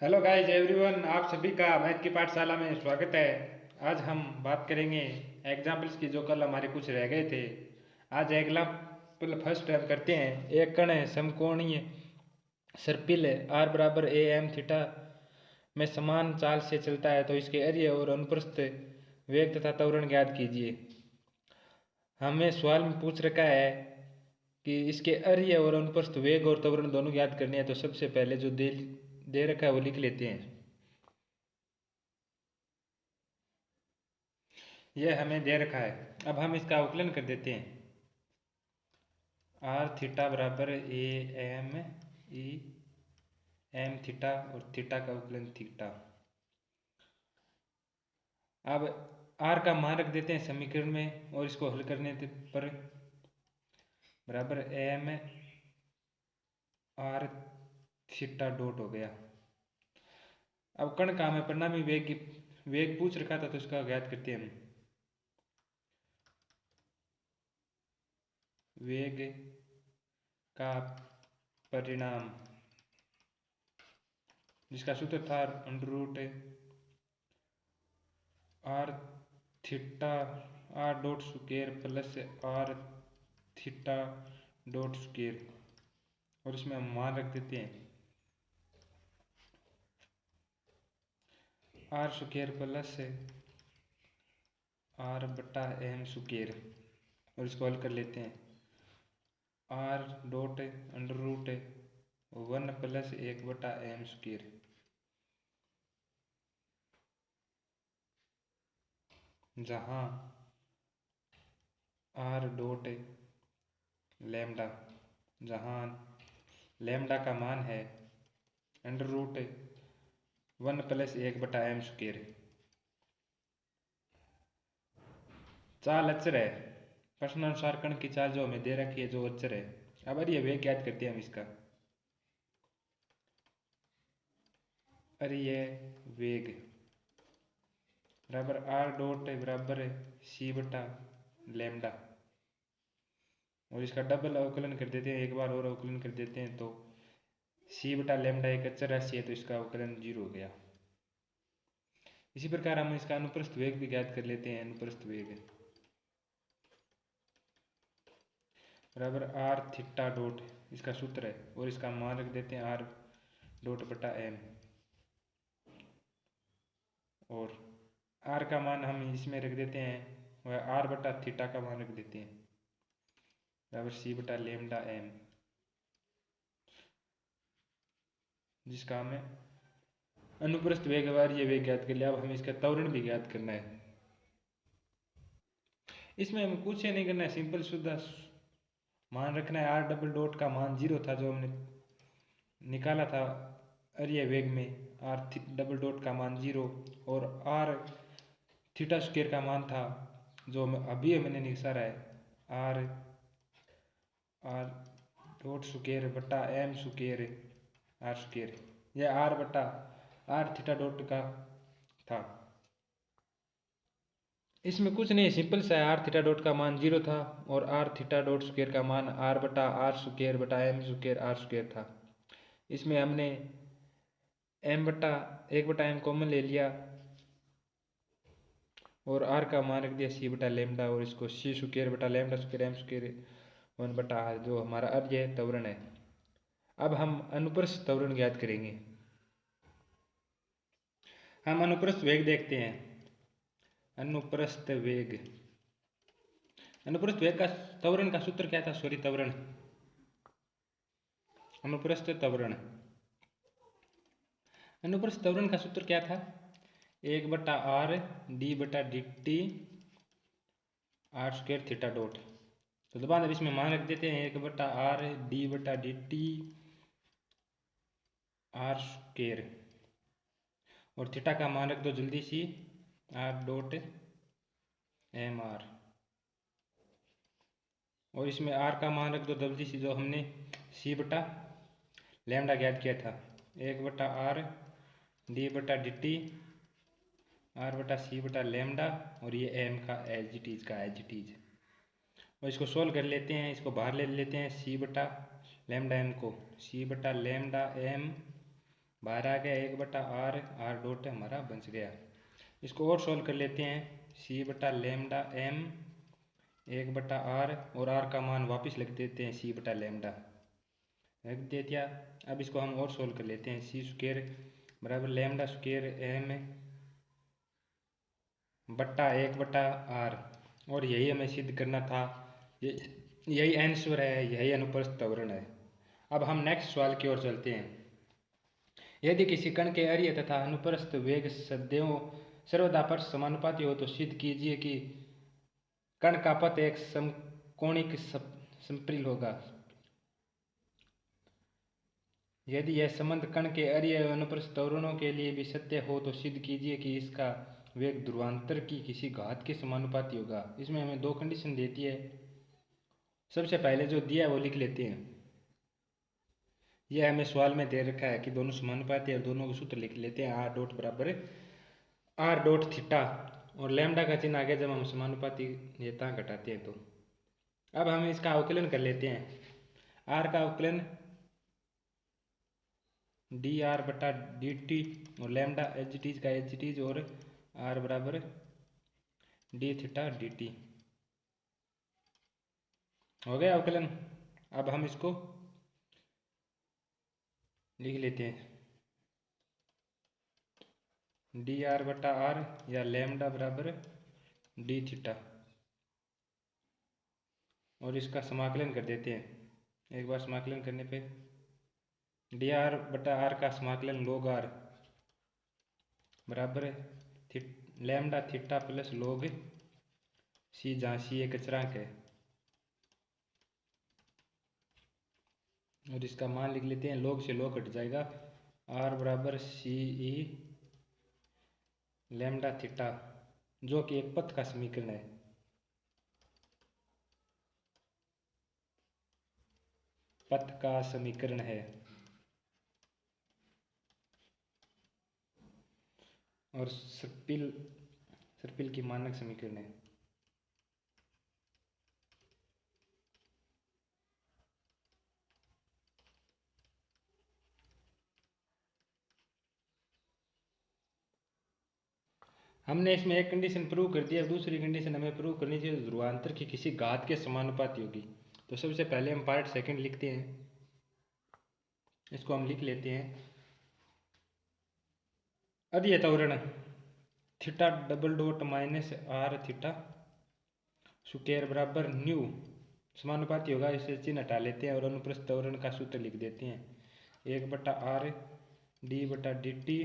Hello guys everyone, आप सभी का मैथ की पाठशाला में स्वागत है। आज हम बात करेंगे एग्जाम्पल्स की जो कल हमारे कुछ रह गए थे। आज एग्जाम्पल फर्स्ट हम करते हैं। एक कण है समकोणीय सर्पिल आर बराबर ए एम थीटा में समान चाल से चलता है, तो इसके एरिया और अनुप्रस्थ वेग तथा त्वरण ज्ञात कीजिए। हमें सवाल में पूछ रखा है कि इसके एरिया और अनुप्रस्थ वेग और त्वरण दोनों ज्ञात करने हैं। तो सबसे पहले जो दे रखा है वो लिख लेते हैं। यह हमें दे रखा है। अब हम इसका अवकलन कर देते हैं। आर थीटा बराबर a m e m theta और थीटा का अवकलन थीटा। अब आर का मान रख देते हैं समीकरण में और इसको हल करने पर बराबर एम आर थीटा डॉट हो गया। अब कण का हमें परिणामी वेग पूछ रखा था, तो इसका ज्ञात करते हैं हम। वेग का परिणाम जिसका सूत्र था under root r theta r dot square plus r theta dot square, और इसमें हम मान रख देते हैं आर स्क्वायर प्लस आर बटा एम स्क्वायर, और इसको हल कर लेते हैं। आर डॉट अंडर रूट 1 प्लस 1 बटा एम स्क्वायर, जहाँ आर डॉट लैम्डा, जहाँ लैम्डा का मान है अंडर रूट 1 प्लस 1 बटा एम स्क्वायर। चाल अचर है, प्रश्नानुसार कण की चाल जो हमें दे रखी है जो अचर है। अब ये वेग ज्ञात करते हैं हम इसका। अरे ये वेग बराबर आर डॉट बराबर सी बटा लैम्डा, और इसका डबल अवकलन कर देते हैं। एक बार और अवकलन कर देते हैं तो सी बटा लैम्डा एक अचर राशि है, तो इसका अवकलन 0 हो गया। इसी प्रकार हम इसका अनुप्रस्थ वेग भी ज्ञात कर लेते हैं। अनुप्रस्थ वेग बराबर आर थीटा डॉट, इसका सूत्र है, और इसका मान रख देते हैं आर डॉट बटा एम, और आर का मान हम इसमें रख देते हैं, वह आर बटा थीटा का मान रख देते हैं बराबर सी बटा लेमडा एम, जिसका हमें अनुप्रस्थ वेग बार ये वेग ज्ञात कर लिया। अब हमें इसका त्वरण भी ज्ञात करना है। इसमें हमें कुछ नहीं करना है, सिंपल शुद्ध मान रखना है। आर डबल डॉट का मान 0 था जो हमने निकाला था अरिय वेग में। आर डबल डॉट का मान 0 और आर थीटा स्क्वायर का मान था जो अभी मैंने निकाला है आर आर डॉट स्क्वायर बटा एम स्क्वायर आर स्क्वायर। यह आर बटा आर थीटा डॉट का था। इसमें कुछ नहीं, सिंपल सा है। आर थीटा डॉट का मान 0 था और आर थीटा डॉट स्क्वायर का मान आर बटा आर स्क्वायर बटा एम स्क्वायर आर स्क्वायर था। इसमें हमने एम बटा 1 बटा एम कॉमन ले लिया और आर का मान रख दिया सी बटा लेमडा, और इसको सी स्क्वायर बटा लेमडा स्क्वायर एम स्क्वायर 1 बटा आर, जो हमारा अर्ज है त्वरण है। अब हम अनुप्रस्थ त्वरण ज्ञात करेंगे। हम अनुप्रस्थ वेग देखते हैं। अनुप्रस्थ वेग, अनुप्रस्थ वेग का त्वरण का सूत्र क्या था? सॉरी, त्वरण, अनुप्रस्थ त्वरण, अनुप्रस्थ त्वरण का सूत्र क्या था? 1 बटा आर डी बटा D T r square theta dot. तो दोबारा इसमें मान रख देते हैं 1 बटा आर डी बटा डी टी आर स्क्वायर, और थीटा का मान रख दो जल्दी सी आर डॉट एम आर, और इसमें आर का मान रख दो जल्दी सी जो हमने सी बटा लैम्डा ज्ञात किया था। 1 बटा आर डी बटा डी टी आर बटा सी बटा लैम्डा, और ये एम का एज इट इज का एज इट इज। और इसको सोल्व कर लेते हैं, इसको बाहर ले लेते हैं सी बटा लैम्डा एम को, सी बटा लैम्डा एम बाहर आ गया 1/r, आर डॉट हमारा बच गया। इसको और सोल्व कर लेते हैं। c/λm 1/r, और r का मान वापस लिख देते हैं c/λ रख दे दिया। अब इसको हम और सोल्व कर लेते हैं। c स्क्वायर बराबर लैम्डा स्क्वायर m बट्टा 1/r, और यही हमें सिद्ध करना था। यही आंसर है, यही अनुप्रस्थ त्वरण है। अब हम नेक्स्ट सवाल की ओर चलते हैं। यदि किसी कण के अरीय तथा अनुप्रस्थ वेग सदैव सर्वदा परस्पर समानुपाती हो तो सिद्ध कीजिए कि कण का पथ एक समकोणिक समपरिल होगा। यदि यह संबंध कण के अरीय एवं अनुप्रस्थ त्वरणों के लिए भी सत्य हो तो सिद्ध कीजिए कि इसका वेग ध्रुवांतर की किसी घात के समानुपाती होगा। इसमें हमें दो कंडीशन देती है। सबसे पहले जो दिया है वो लिख लेते हैं। यह हमें सवाल में दे रखा है कि दोनों समानुपाती है, और दोनों के सूत्र लिख लेते हैं। आर डॉट बराबर आर डॉट थीटा, और लैम्डा का चिन्ह आगे जब हम समानुपाती नियतांक घटाते हैं तो। अब हम इसका अवकलन कर लेते हैं। आर का अवकलन डी आर बटा डी टी, और लैम्डा एच टीज का एच टीज, और आर बराबर डी थीटा डी टी हो गया अवकलन। अब हम इसको लिख लेते हैं। डी आर बटा आर या लैम्डा बराबर डी थीटा, और इसका समाकलन कर देते हैं। एक बार समाकलन करने पे डी आर बटा आर का समाकलन log आर बराबर लैम्डा थीटा प्लस log सी, जहाँ सी एक अचरांक है, और इसका मान लिख लेते हैं। log से log कट जाएगा। आर बराबर सी ई लैम्डा थीटा, जो कि एक पथ का समीकरण है। पथ का समीकरण है, और सर्पिल की मानक समीकरण है। हमने इसमें एक कंडीशन प्रूव कर दिया, दूसरी कंडीशन हमें प्रूव करनी चाहिए ध्रुवांतर की किसी घात के समानुपाती होगी। तो सबसे पहले हम पार्ट सेकंड लिखते हैं। इसको हम लिख लेते हैं। अरीय त्वरण theta double dot minus are theta square बराबर न्यू समानुपाती होगा, इसे चिन्ह हटा लेते हैं और अनुप्रस्थ त्वरण का सूत्र लिख देते हैं। 1/r डी बटा D T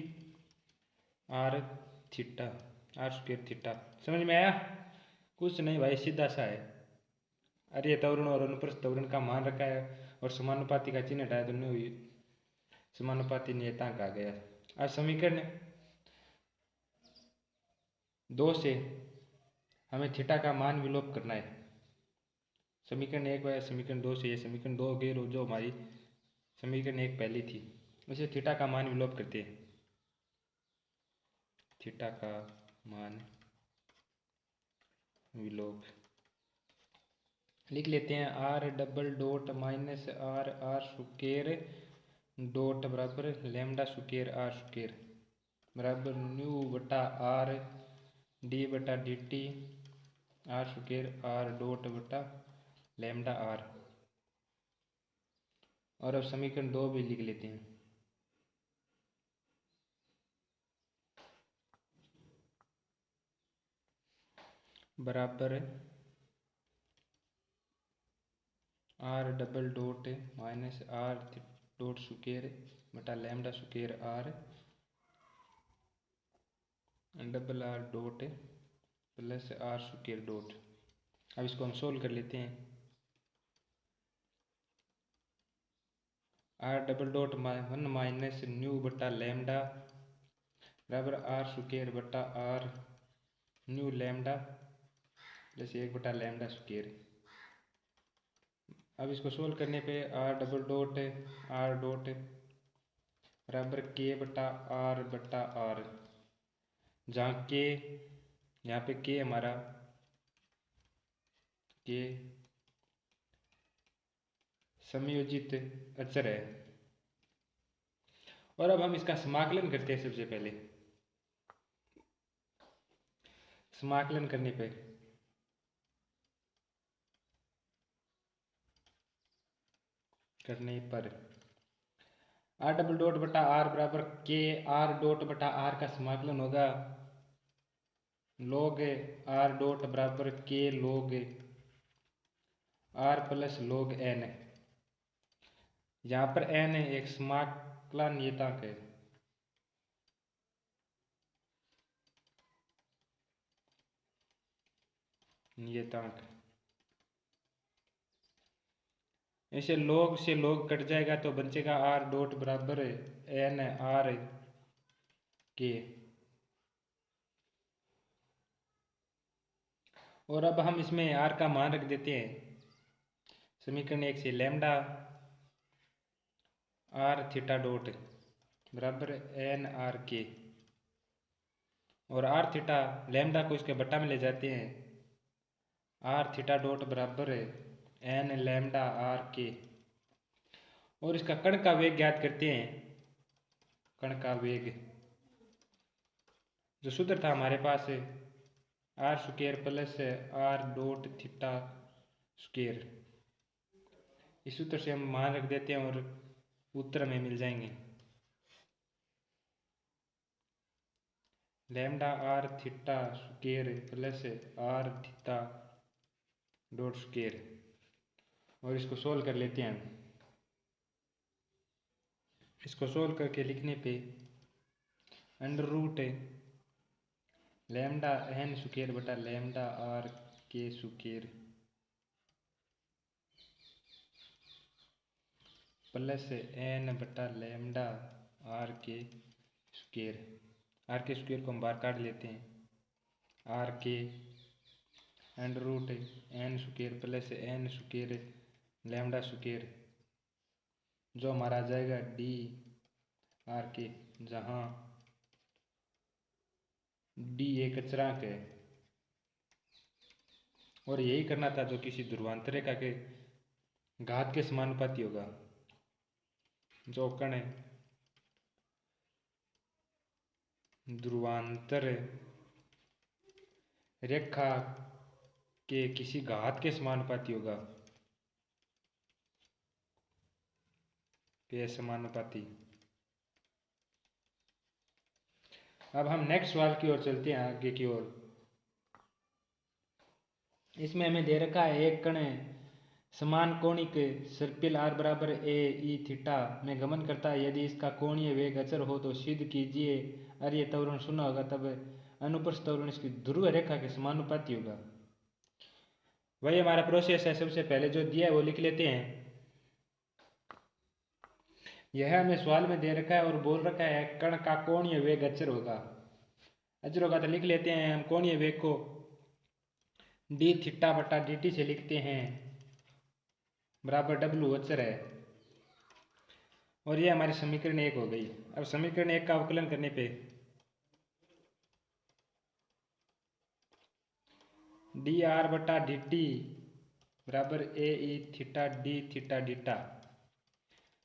r theta, r square theta. समझ में आया? कुछ नहीं भाई, सीधा सा है। अरीय त्वरण और अनुप्रस्थ त्वरण का मान रखा है, और समानुपाती का चिन्ह हटाया तो न्यू समानुपाती नियतांक आ गया। अब समीकरण 2 से हमें थीटा का मान विलोप करना है। समीकरण 1 व समीकरण 2 से ये समीकरण 2 गैर, जो हमारी समीकरण 1 पहली थी, उसे थीटा का मान विलोप करते हैं। थीटा का मान विलोप लिख लेते हैं। R double dot minus r r square dot बराबर लैम्डा स्क्वायर आर स्क्वायर बराबर न्यू बटा आर डी बटा D T r square r dot बटा लैम्डा आर। और अब समीकरण 2 भी लिख लेते हैं। बराबर r double dot minus r dot square बटा lambda square r double r dot plus r square dot. अब इसको हम सोल्व कर लेते हैं। R double dot 1 minus nu बटा लैम्डा बराबर आर स्क्वायर बटा आर न्यू लैम्डा प्लस 1 बटा लैम्डा स्क्वायर। अब इसको सोल्व करने पे r double dot r dot बराबर के बटा आर, जहाँ के यहाँ पे के हमारा के समयोजित अचर है, और अब हम इसका समाकलन करते हैं। सबसे पहले समाकलन करने पे आर डबल डॉट बटा आर बराबर के आर डॉट बटा आर का समाकलन होगा log आर डॉट बराबर k log r plus log n। यहाँ पर n एक समाकलन नियतांक है। नियतांक इसे log से log कट जाएगा तो बचेगा आर डॉट बराबर n आर के। और अब हम इसमें r का मान रख देते हैं। समीकरण 1 से लैम्डा आर थीटा डॉट बराबर एन आर के, और आर थीटा लैम्डा को इसके बट्टा में ले जाते हैं। आर थीटा डॉट बराबर एन लैम्डा आर के, और इसका कण का वेग ज्ञात करते हैं। कण का वेग जो सूत्र था हमारे पास r square plus r dot theta square, इस सूत्र से हम मान रख देते हैं और उत्तर में मिल जाएंगे। Lambda r theta square plus r theta dot square, और इसको सोल्व कर लेते हैं। इसको सोल्व करके लिखने पे under root lambda N square बटा लैम्डा आर के स्क्वायर प्लस एन बटा लैम्डा आर के स्क्वायर। आर के स्क्वायर को हम बाहर काट लेते हैं। आर के under root N square plus N square lambda square, जो हमारा आ जाएगा डी आर के, जहाँ डी एक अचरांक है। और यही करना था जो किसी ध्रुवांतर रेखा के घात के समानुपाती होगा। जो कण ध्रुवांतर रेखा के किसी घात के समानुपाती होगा, के समानुपाती। अब हम नेक्स्ट सवाल की ओर चलते हैं, आगे की ओर। इसमें हमें दे रखा है एक कण समान कोणिक सर्पिल आर बराबर ए ई थीटा में गमन करता है। यदि इसका कोणीय वेग अचर हो तो सिद्ध कीजिए अरे त्वरण शून्य होगा, तब अनुप्रस्थ त्वरण इसकी ध्रुव रेखा के समानुपाती होगा। वही हमारा प्रोसेस है। सबसे पहले जो दिया है वो लिख लेते हैं। यह हमें सवाल में दे रखा है और बोल रखा है कण का कोणीय वेग अचर होगा। अचर होगा तो लिख लेते हैं हम कोणीय वेग को डी थीटा बटा डी टी से लिखते हैं, बराबर डब्लू अचर है। और ये हमारी समीकरण 1 हो गई। अब समीकरण 1 का अवकलन करने पे डी आर बटा डी टी बराबर ए ई थीटा डी थीटा डीटा,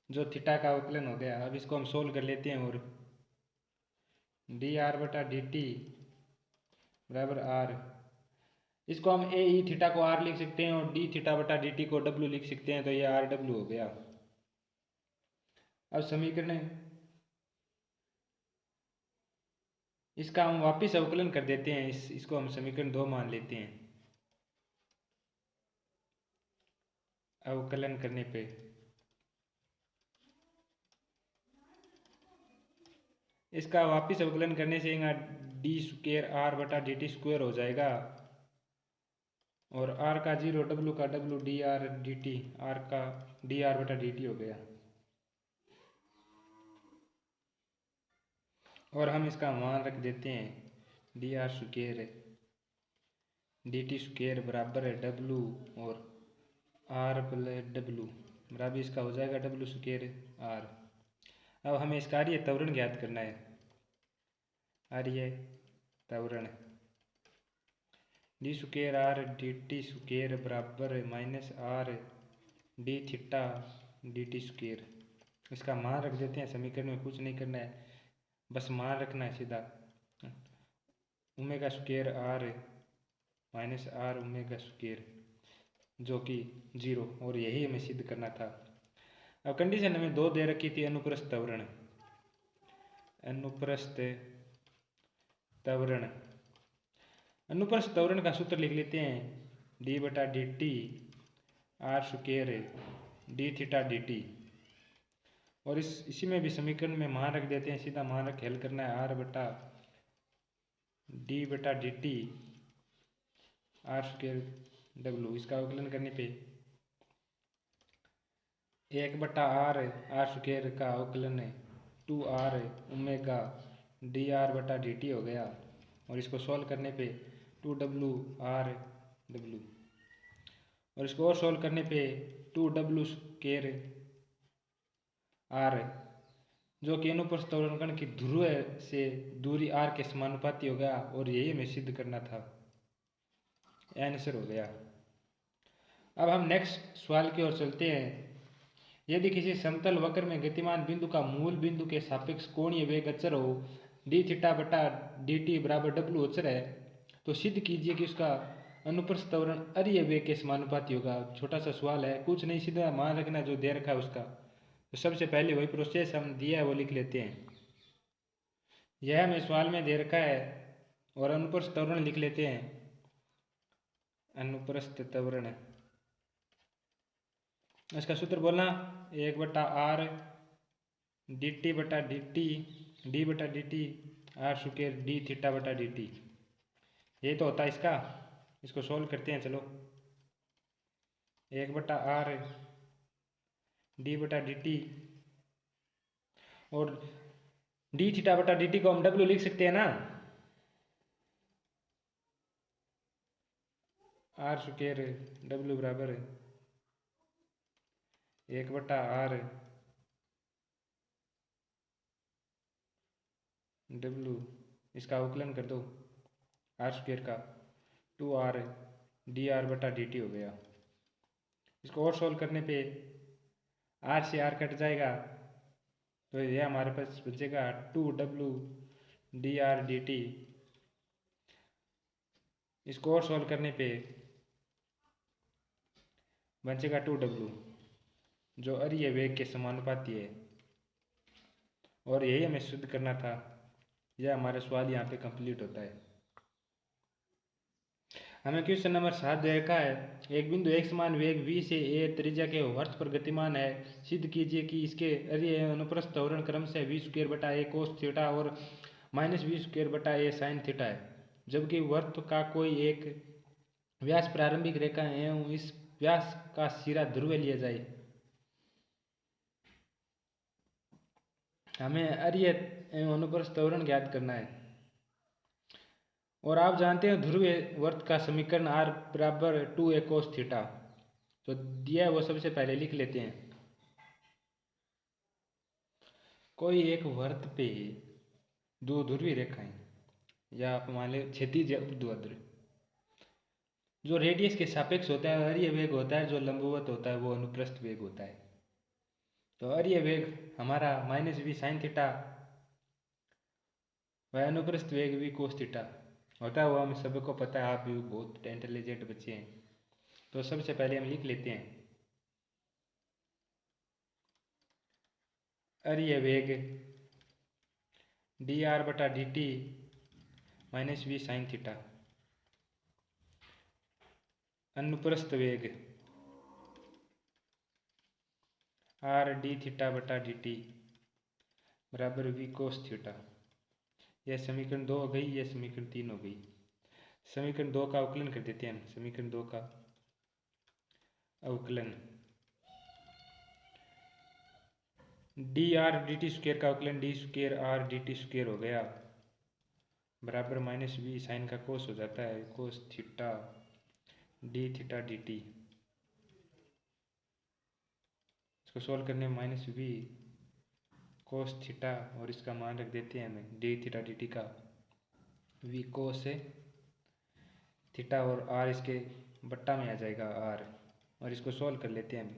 जो थीटा का अवकलन हो गया। अब इसको हम सोल्व कर लेते हैं। और डी आर बटा डी टी बराबर आर, इसको हम ए ई थीटा को आर लिख सकते हैं और डी थीटा बटा डी टी को डब्लू लिख सकते हैं, तो ये आर डब्लू हो गया। अब समीकरण इसका हम वापिस अवकलन कर देते हैं। इसको हम समीकरण 2 मान लेते हैं। अवकलन करने पे इसका वापिस अवकलन करने से यहाँ डी स्क्वायर आर बटा डी टी स्क्वायर हो जाएगा, और आर का 0 डब्लू का W D R D T, R का डी आर बटा डी टी हो गया। और हम इसका मान रख देते हैं D R square D T square बराबर है डब्लू और आर प्लस डब्लू बराबर इसका हो जाएगा डब्लू स्क्वायर आर। अब हमें इसका आर्य त्वरण ज्ञात करना है। आर्य त्वरण D square R D T square बराबर minus r d theta d T square. इसका मान रख देते हैं। समीकरण में कुछ नहीं करना है, बस मान रखना है सीधा। Omega square R minus R omega square जो कि 0, और यही हमें सिद्ध करना था। अब कंडीशन हमें दो दे रखी थी, अनुप्रस्थ त्वरण। अनुप्रस्थ त्वरण, अनुप्रस्थ त्वरण का सूत्र लिख लेते हैं, डी बटा D T r square D theta d T. और इसी में भी समीकरण में मान रख देते हैं, सीधा मान रख हल करना है। आर बटा D T r square W, इसका अवकलन करने पे 1 बटा आर स्क्वायर का अवकलन है 2r ओमेगा डी आर बटा डी टी हो गया। और इसको सॉल्व करने पे 2w आर डब्लू, और इसको और सॉल्व करने पे 2w स्क्वायर आर, जो कि अनुप्रस्थ त्वरण कण की ध्रुव से दूरी r के समानुपाती हो गया। और यही हमें सिद्ध करना था, आंसर हो गया। अब हम नेक्स्ट सवाल की ओर चलते हैं। यदि किसी समतल वक्र में गतिमान बिंदु का मूल बिंदु के सापेक्ष कोणीय वेग अचर हो, डी थीटा बटा डी टी बराबर डब्लू अचर है, तो सिद्ध कीजिए कि उसका अनुप्रस्थ त्वरण अरीय वेग के समानुपाती होगा। छोटा सा सवाल है, कुछ नहीं, सीधा मान रखना जो दे रखा है उसका। तो सबसे पहले वही प्रोसेस हम दिया है वो लिख लेते हैं। यह हमें सवाल में दे रखा है, और अनुप्रस्थ त्वरण लिख लेते हैं। अनुप्रस्थ त्वरण, इसका सूत्र बोलना 1 बटा आर डी टी बटा डी टी डी बटा D T r square D theta बटा डी टी, ये तो होता है इसका। इसको सोल्व करते हैं, चलो। 1 बटा आर डी बटा डी टी, और डी थीटा बटा डी टी को हम डब्ल्यू लिख सकते हैं ना, आर स्क्वायर डब्ल्यू बराबर 1 बटा आर डब्ल्यू, इसका अवकलन कर दो आर स्क्वायर का 2r डी आर बटा डी टी हो गया। इसको और सोल्व करने पे r से r कट जाएगा, तो यह हमारे पास बचेगा 2w D R D T. इसको और सोल्व करने पे बचेगा 2w, जो अरीय वेग के समानुपाती है। और यही हमें सिद्ध करना था। यह हमारा सवाल यहाँ पे कंप्लीट होता है। हमें क्वेश्चन नंबर 7 दे रखा है, एक बिंदु एक समान वेग v से a त्रिज्या के वर्ष पर गतिमान है। सिद्ध कीजिए कि इसके अरीय अनुप्रस्थ त्वरण क्रमशः v स्क्वायर बटा a कोस थीटा और माइनस v स्क्वायर बटा a साइन थीटा है, जबकि वर्त का कोई एक व्यास प्रारंभिक रेखा है एवं इस व्यास का सिरा ध्रुव लिया जाए। हमें अरीय एवं अनुप्रस्थ त्वरण ज्ञात करना है। और आप जानते हैं ध्रुवीय वर्त का समीकरण r बराबर 2a कोस थीटा, तो दिया है वो सबसे पहले लिख लेते हैं। कोई एक वर्त पे दो ध्रुवीय रेखाएं, या आप मान लें क्षैतिज या ऊर्ध्वाधर, जो रेडियस के सापेक्ष होता है अरीय वेग होता है, जो लंबवत होता है वो अनुप्रस्थ वेग होता है। तो अरीय वेग हमारा माइनस v साइन थीटा, वह अनुप्रस्थ वेग v कोस थीटा होता है। वो हम सबको पता है, आप भी बहुत इंटेलिजेंट बच्चे हैं। तो सबसे पहले हम लिख लेते हैं अरीय वेग डी आर बटा D T minus v sine theta, अनुप्रस्थ वेग आर डी थीटा बटा डी टी बराबर v कोस थीटा। यह समीकरण 2 हो गई, यह समीकरण 3 हो गई। समीकरण 2 का अवकलन कर देते हैं हम। समीकरण 2 का अवकलन, D R D T square का अवकलन D square R D T square हो गया, बराबर माइनस v साइन का कोस हो जाता है cos theta D theta d T. इसको सोल्व करने में माइनस v कोस थीटा, और इसका मान रख देते हैं हमें डी थीटा डी टी का v कोस है थीटा, और r इसके बट्टा में आ जाएगा r। और इसको सोल्व कर लेते हैं हम,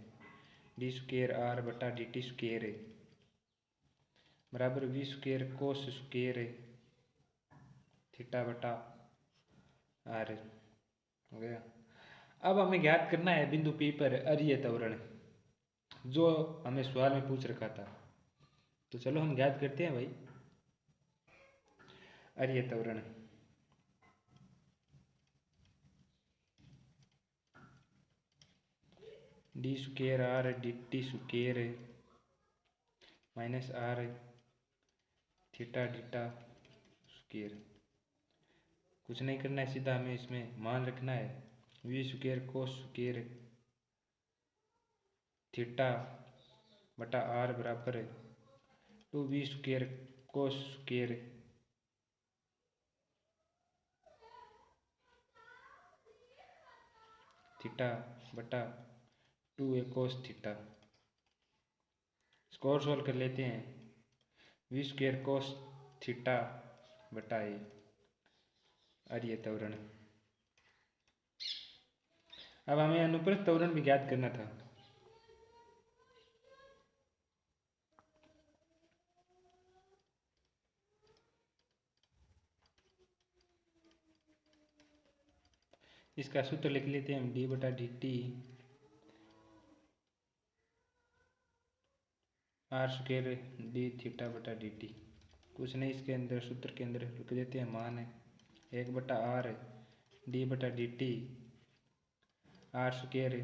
डी स्क्वायर आर बटा डी टी स्क्वायर है बराबर V square cos square theta बटा आर हो गया। अब हमें ज्ञात करना है बिंदु P पर अरीय त्वरण, जो हमें सवाल में पूछ रखा था। तो चलो हम ज्ञात करते हैं भाई अरीय त्वरण। D square R D T square minus are theta theta square. कुछ नहीं करना है, सीधा हमें इसमें मान रखना है V square cos square theta बटा आर बराबर 2v square cos square theta बटा 2a कोस थीटा। इसको और सोल्व कर लेते हैं। वी स्क्वायर कोस थीटा बटा ए अरीय त्वरण। अब हमें अनुप्रस्थ त्वरण भी ज्ञात करना था। इसका सूत्र लिख लेते हैं हम, डी बटा D T r square D theta बटा डी टी। कुछ नहीं, इसके अंदर सूत्र के अंदर लिख देते हैं, मान है 1 बटा आर डी बटा डी टी आर स्क्वायर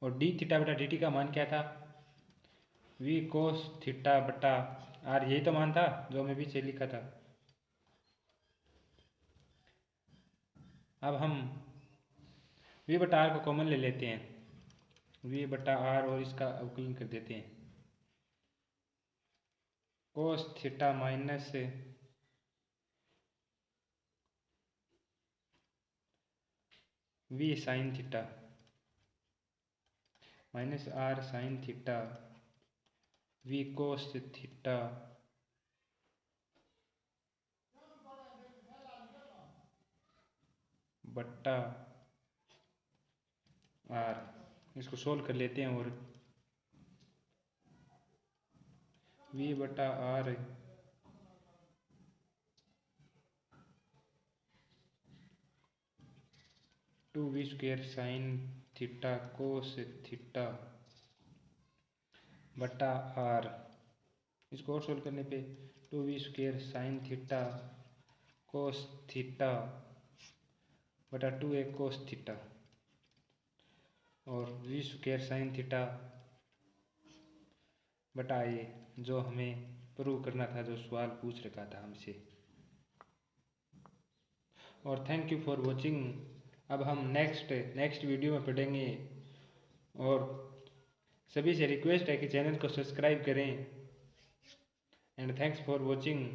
और डी थीटा बटा डी टी का मान क्या था, वी कोस थीटा बटा आर, यही तो मान था जो हमें पीछे लिखा था। अब हम वी बटा आर को कॉमन ले लेते हैं, वी बटा आर और इसका अवकलन कर देते हैं। Cos theta minus V sine theta minus R sine theta V cos theta बट्टा आर। इसको सोल्व कर लेते हैं और वी बटा R two V square sine theta cos theta बटा आर। इसको और सोल्व करने पे 2v square sine theta cos theta बटा 2a कोस थीटा और v स्क्वायर साइन थीटा बटा a, जो हमें प्रूव करना था, जो सवाल पूछ रखा था हमसे। और थैंक यू फॉर वॉचिंग। अब हम नेक्स्ट वीडियो में पढ़ेंगे और सभी से रिक्वेस्ट है कि चैनल को सब्सक्राइब करें। And thanks for watching.